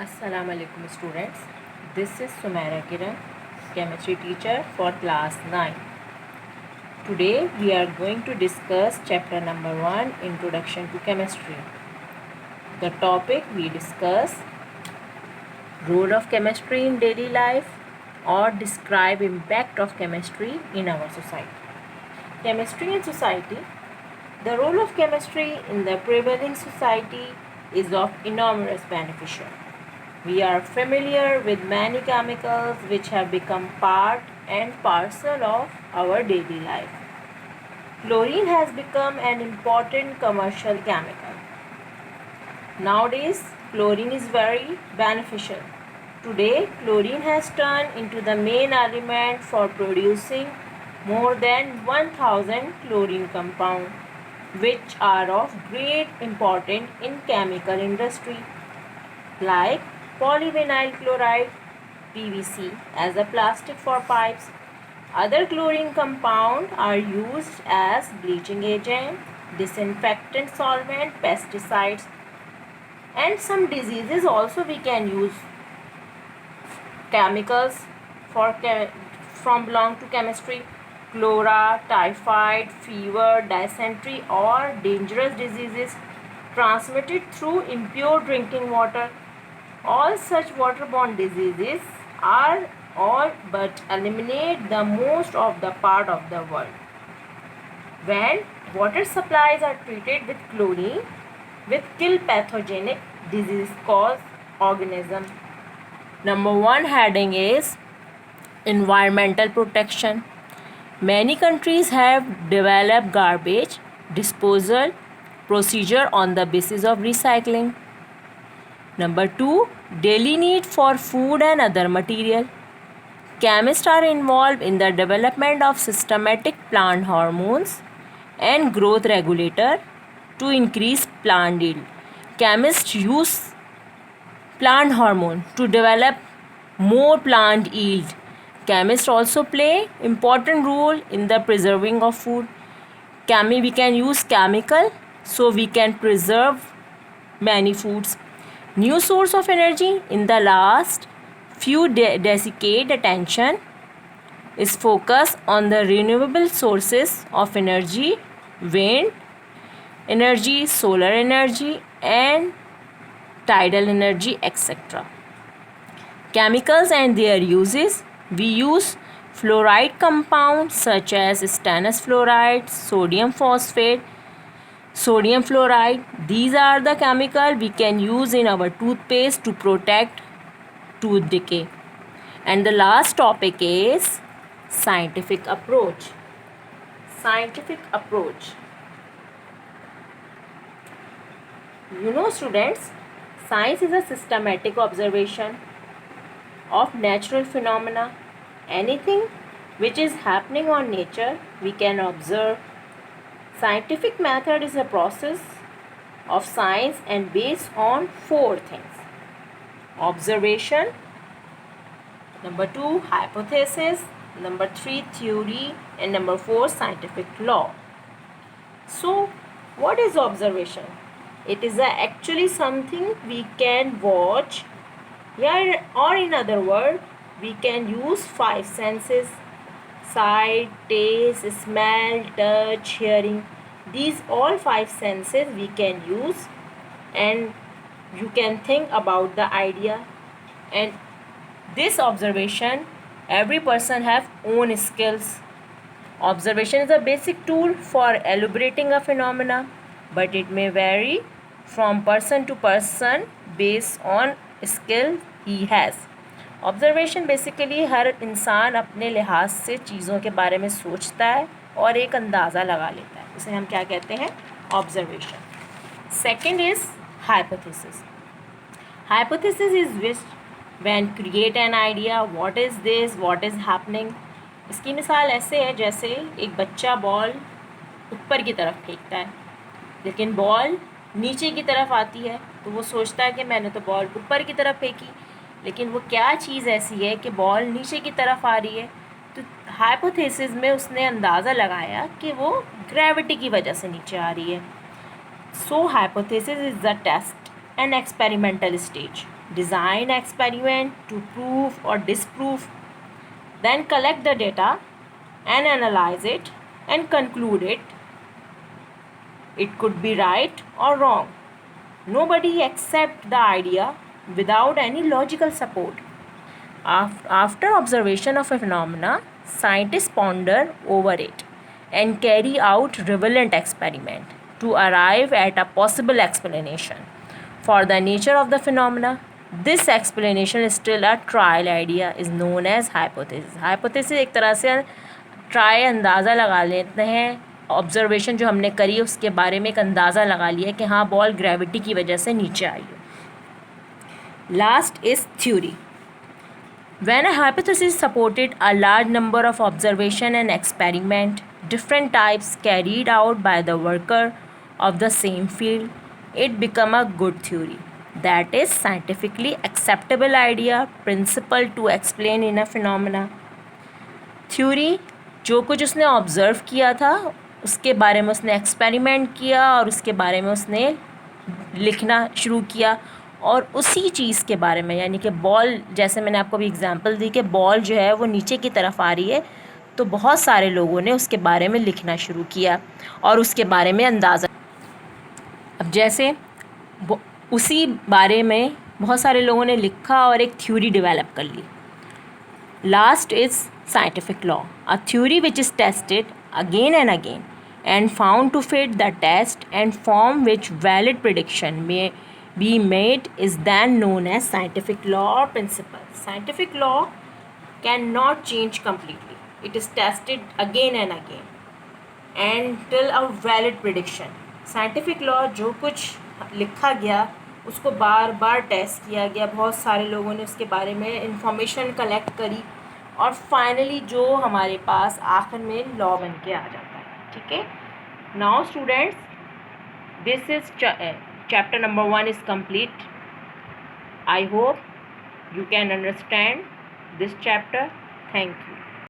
Assalamu alaikum students. This is Sumaira Kiran, chemistry teacher for class 9. Today we are going to discuss chapter number 1, Introduction to Chemistry. The topic we discuss: role of chemistry in daily life or describe impact of chemistry in our society. Chemistry in society. The role of chemistry in the prevailing society is of enormous beneficial. We are familiar with many chemicals which have become part and parcel of our daily life. Chlorine has become an important commercial chemical. Nowadays, chlorine is very beneficial. Today, chlorine has turned into the main element for producing more than 1000 chlorine compounds, which are of great importance in chemical industry, like polyvinyl chloride (PVC) as a plastic for pipes. Other chlorine compounds are used as bleaching agent, disinfectant solvent, pesticides, and some diseases also we can use chemicals from belong to chemistry. Cholera, typhoid, fever, dysentery, or dangerous diseases transmitted through impure drinking water. All such waterborne diseases are all but eliminate the most of the part of the world. When water supplies are treated with chlorine, with kill pathogenic disease cause organism. Number 1 heading is environmental protection. Many countries have developed garbage disposal procedure on the basis of recycling. Number 2, daily need for food and other material. Chemists are involved in the development of systematic plant hormones and growth regulator to increase plant yield. Chemists use plant hormone to develop more plant yield. Chemists also play important role in the preserving of food. We can use chemical so we can preserve many foods. New source of energy in the last few decades, attention is focused on the renewable sources of energy, wind energy, solar energy, and tidal energy, etc. Chemicals and their uses. We use fluoride compounds such as stannous fluoride, sodium phosphate, sodium fluoride. These are the chemicals we can use in our toothpaste to protect tooth decay. And the last topic is scientific approach. Scientific approach. Students, science is a systematic observation of natural phenomena. Anything which is happening on nature, we can observe. Scientific method is a process of science and based on 4 things: observation, number 2 hypothesis, number 3 theory, and number 4 scientific law. So what is observation? It is actually something we can watch, or in other words, we can use 5 senses: sight, taste, smell, touch, hearing. These all 5 senses we can use, and you can think about the idea. And this observation, every person have own skills. Observation is a basic tool for elaborating a phenomena, but it may vary from person to person based on skill he has. Observation basically हर इंसान अपने लिहाज से चीज़ों के बारे में सोचता है और एक अंदाज़ा लगा लेता है, उसे हम क्या कहते हैं? Observation. Second is hypothesis. Hypothesis is which when create an idea what is this, what is happening. इसकी मिसाल ऐसे है जैसे एक बच्चा बॉल ऊपर की तरफ फेंकता है, लेकिन बॉल नीचे की तरफ आती है, तो वो सोचता है कि मैंने तो बॉल ऊपर की तरफ फेंकी, लेकिन वो क्या चीज़ ऐसी है कि बॉल नीचे की तरफ आ रही है. तो हाइपोथेसिस में उसने अंदाज़ा लगाया कि वो ग्रेविटी की वजह से नीचे आ रही है. So hypothesis is the test and experimental stage. Design experiment to prove or disprove, then collect the data and analyze it and conclude it. It could be right or wrong. Nobody accepts the idea without any logical support. After observation of a phenomena, scientists ponder over it and carry out relevant experiment to arrive at a possible explanation for the nature of the phenomena. This explanation is still a trial idea is known as hypothesis. Hypothesis एक तरह से try अंदाज़ा लगा लेते हैं, observation जो हमने करी उसके बारे में एक अंदाज़ा लगा लिया कि हाँ बॉल ग्रेविटी की वजह से नीचे आई है. Last is theory. When a hypothesis supported a large number of observation and experiment, different types carried out by the worker of the same field, it become a good theory. That is scientifically acceptable idea, principle to explain in a phenomena. Theory जो कुछ उसने observe किया था उसके बारे में उसने experiment किया और उसके बारे में उसने लिखना शुरू किया और उसी चीज़ के बारे में, यानी कि बॉल, जैसे मैंने आपको भी एग्जांपल दी कि बॉल जो है वो नीचे की तरफ आ रही है, तो बहुत सारे लोगों ने उसके बारे में लिखना शुरू किया और उसके बारे में अंदाज़ा. अब जैसे उसी बारे में बहुत सारे लोगों ने लिखा और एक थ्योरी डेवलप कर ली. Last is scientific law, a theory which is tested again and again and found to fit the test and form which valid prediction may be made is then known as scientific law or principle. Scientific law cannot change completely. It is tested again and again until a valid prediction. Scientific law जो कुछ लिखा गया उसको बार बार test किया गया, बहुत सारे लोगों ने उसके बारे में इंफॉर्मेशन कलेक्ट करी और फाइनली जो हमारे पास आखिर में लॉ बन के आ जाता है. ठीक है. Now students, this is chapter number 1 is complete. I hope you can understand this chapter. Thank you.